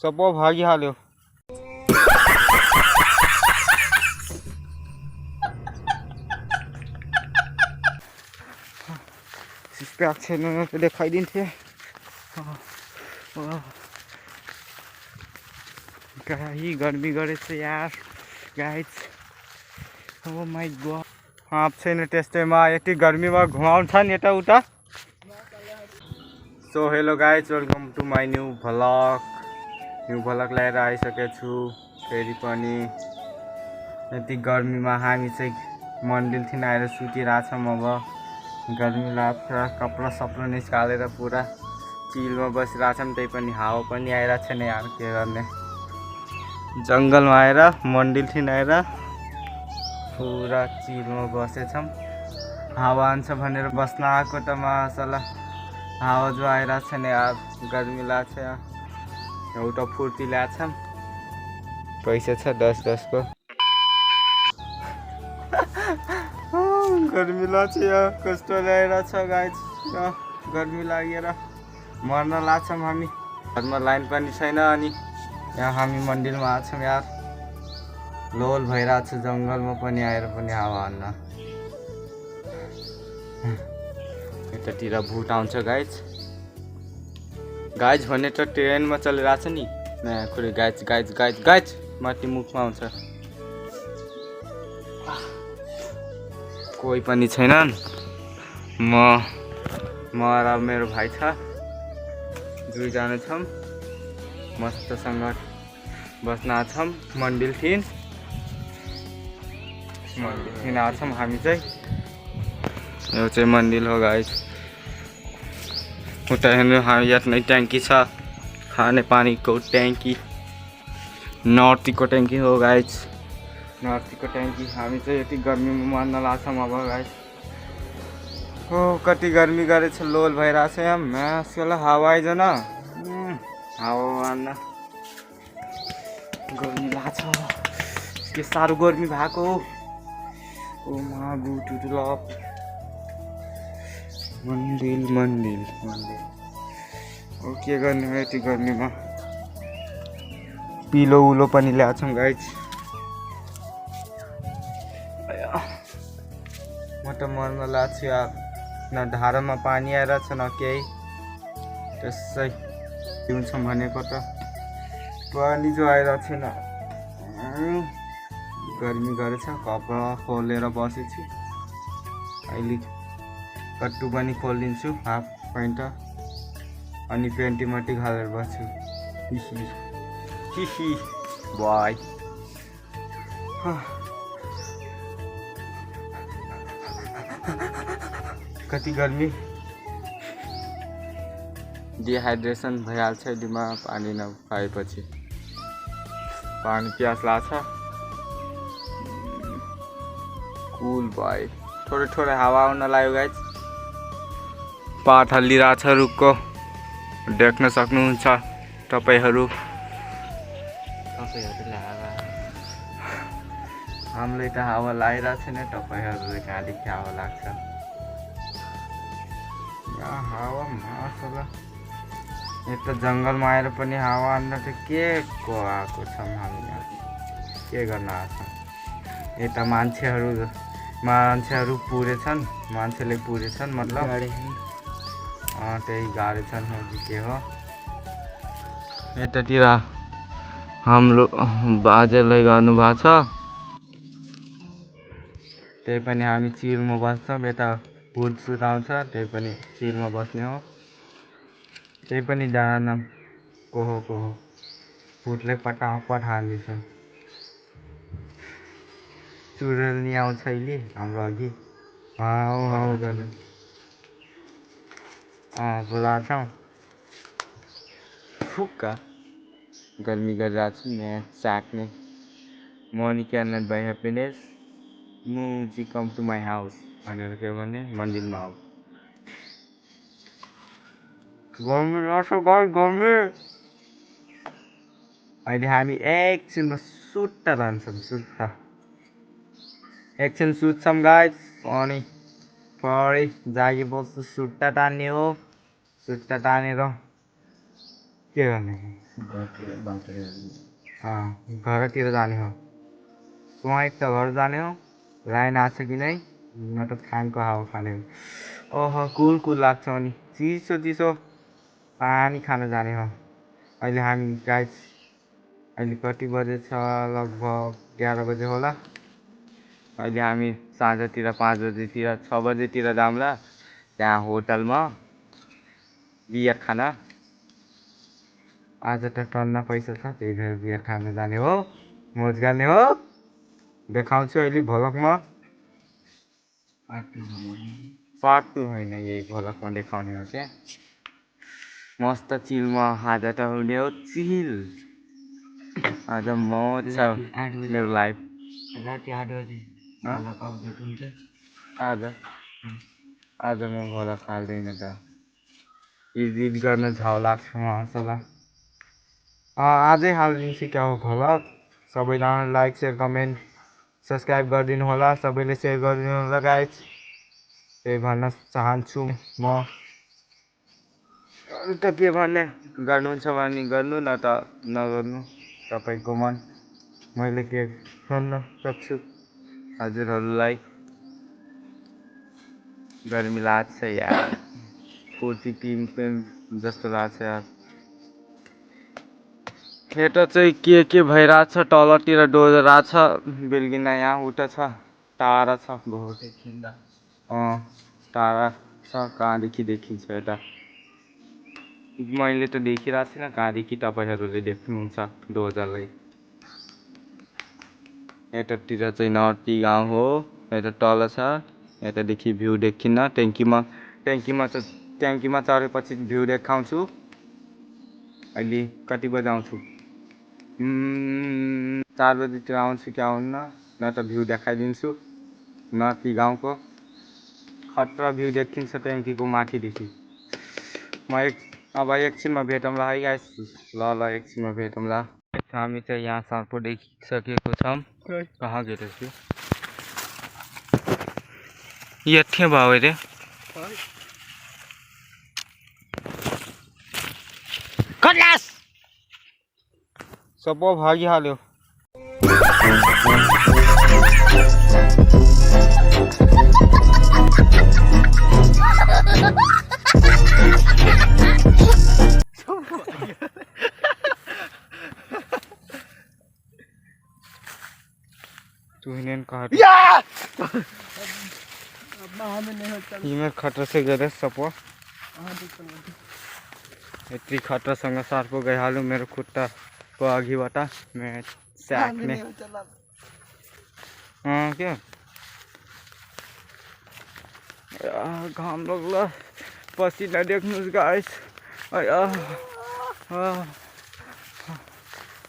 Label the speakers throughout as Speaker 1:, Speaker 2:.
Speaker 1: सब भागिहाल्यो। सिस्प्याक छैन त देखाइदिन्थे। गाई गर्मी गरेछ यार गाइज। Oh my God. आप छैन त्यस्तैमा यति गर्मीमा घुमाउँछन् यताउता। So hello guys, welcome to my new vlog ल्याएर आइसकेको छु। फेरि पनि यति गर्मीमा हामी चाहिँ मन्दिरदेखि आएर सुतिरहेछौँ। अब गर्मी लाग्छ, कपडा सपडा निस्कालेर पुरा चिलमा बसिरहेछौँ। त्यही पनि हावा पनि आइरहेको छैन यार, के गर्ने। जङ्गलमा आएर मन्दिरदेखि आएर पुरा चिलमा बसेछौँ। हावा आउँछ भनेर बस्न आएको त मासला हावा जो आइरहेको छैन यार, गर्मी लाग्छ यार। एउटा फुर्ती ल्याछौँ, पैसा छ 10 को। गर्मी लाग्छ यार, कस्तो ल्याइरहेछ गाइज। गर्मी लागेर मर्न लाग्छौँ हामी। घरमा लाइन पनि छैन अनि यहाँ हामी मन्दिरमा आछौँ यार। लोल भइरहेको छ जङ्गलमा पनि आएर पनि हावा हान्न। यतातिर भूत आउँछ गाइज। गाइज भने त ट्रेनमा चलिरहेछ नि। खुरै गाइज गाइज गाइज गाइज माथि मुखमा आउँछ। कोही पनि छैनन्। म र मेरो भाइ छ, दुईजना छौँ। मस्तसँग बस्न आछौँ मन्दिरदेखि आछौँ हामी चाहिँ। यो चाहिँ मन्दिर हो गाइज। उता हेर्नु यहाँ ट्याङ्की छ, खाने पानीको ट्याङ्की। नर्थीको ट्याङ्की हो गाइज, नर्थीको ट्याङ्की। हामी चाहिँ यति गर्मीमा मर्न लाग्छौँ अब गाइज। हो कति गर्मी गरेछ, लोल भइरहेछ यहाँ। म्यासलाई हावा आइजन, हावा हान्न। गर्मी लाग्छ, के साह्रो गर्मी भएको। ओ मागु टुटुलप। मन्दिर मन्दिर मन्दिर। ओ के गर्ने हो यति गर्मीमा। पिलो उलो पनि ल्याछौँ गाइज। म त मर्न लाग्छ यार। न धारामा पानी आइरहेछ न केही। त्यसै पिउँछौँ भनेको त पानी जो आइरहेको छैन। गर्मी गरेछ, कपडा खोलेर बसेछु। अहिले कट्टु पनि खोलिदिन्छु, हाफ प्यान्ट अनि पेन्टी मात्रै घालेर बस्छु। हिही बाई। कति गर्मी, डिहाइड्रेसन भइहाल्छ यदिमा पानी नखाएपछि। पानी प्यास लाग्छ। कुल भाइ थोरै थोरै हावा आउन लाग्यो गाइज। पात हल्लिरहेछ रुखको, देख्न सक्नुहुन्छ तपाईँहरू। हामीले त हावा लागिरहेको छैन, तपाईँहरूले कहाँदेखि हावा लाग्छ। हावा मासला यता जङ्गलमा आएर पनि हावा हान्न त के को आएको छौँ हामी यहाँ। के गर्न आएको। यता मान्छेहरू पुरेछन्, मान्छेले पुरेछन् मतलब त्यही गाडेछन् हो कि के हो। यतातिर हाम्रो बाजेले गर्नुभएको छ, त्यही पनि हामी चिलमा बस्छौँ। यता भुत सुत आउँछ, त्यही पनि चिलमा बस्ने हो। त्यही पनि जान को हो भुतले पटापट हालिदिन्छन्। चुरेली आउँछ अहिले हाम्रो अघि, हाउ हाउ गर्नु। बोलाउँछौँ फुक्का। गर्मी गरिरहेको छु यहाँ साक्ने। Money can buy happiness, music come to my house भनेर के भने मन्दिरमा आऊ। गर्मी लाग्छ गाइस, गर्मी। अहिले हामी एकछिनमा सुत्ता जान्छौँ, सुत्ता। एकछिन सुत्छौँ गाइस, अनि पढी जागिबस्छु। सुत्ता तान्ने हो, सुत्ता तानेर के गर्ने। घरतिर जाने हो वहाँ एक त घर जाने हो लाइन आछ कि नै न त फ्यानको हावा खाने हो ओह कुल लाग्छ अनि चिसो चिसो पानी खान जाने हो अहिले हामी गाइस अहिले कति बजे छ लगभग 11 बजे होला अहिले हामी साँझतिर 5 बजेतिर 6 बजेतिर जाउँला त्यहाँ होटलमा बियर खान आज त टन्न पैसा छ त्यही भएर बियर खान जाने हो मोज गर्ने हो देखाउँछु अहिले भ्लगमा पार्ट 2 होइन यही भ्लगमा देखाउने हो क्या मस्त चिलमा आज त हुने हो चिल आज मौज छ मेरो लाइफ राति 8 बजे अपडेट हुन्छ आज म भ्लग हाल्दैन त एडिट गर्न झाउ लाग्छ मसला आजै हालिदिन्छु क्या हो भ्लग सबैजना लाइक सेयर कमेन्ट सब्सक्राइब गरिदिनु होला सबैले सेयर गरिदिनु होला गाइस त्यही भन्न चाहन्छु म अरू त के भन्ने गर्नुहुन्छ भने गर्नु न त नगर्नु तपाईँको मन मैले के भन्न सक्छु हजुरहरूलाई गर्मी लाग्छ यार 43 जस्तो लाग्छ यार यता चाहिँ के भइरहेछ तलतिर डोजरहेछ बेलगिना यहाँ उता छ टाढा छ बहुत टाढा छ कहाँदेखि देखिन्छ यता मैले त देखिरहेको छैन कहाँदेखि तपाईँहरूले देख्नुहुन्छ डोजरलाई यतातिर चाहिँ नर्ती गाउँ हो यता तल छ यतादेखि भ्यू देखिन्न ट्याङ्कीमा चढेपछि भ्यू देखाउँछु अहिले कति बजे आउँछु 4 बजीतिर आउँछु कि आउन्न न त भ्यू देखाइदिन्छु नर्ती गाउँको खतरा भ्यू देखिन्छ ट्याङ्कीको माथिदेखि अब एकछिनमा भेटौँला है गाइस ल एकछिनमा भेटौँला हामी चाहिँ यहाँ सर्पो देखिसकेको छौँ कहाँ गेटेको छु यथे भयो अरे खलास सब भागिहाल्यो हिमेर खतरासँग गएर सपो यति खतरासँग सर्पो गइहाल्यो मेरो खुट्टाको अघिबाट स्याक्ने क्या घाम लाग्ला पसिना देख्नुहोस् गाइस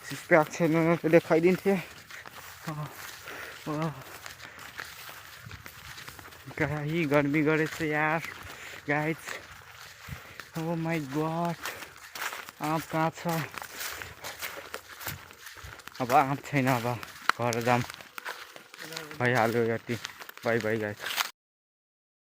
Speaker 1: सिक्स छैन त देखाइदिन्थेँ गाई गर्मी गरेछ यार गाइस ओ माई गॉड आँप कहाँ छ अब आँप छैन अब घर जाम भइहाल्यो यति बाई बाई गाइस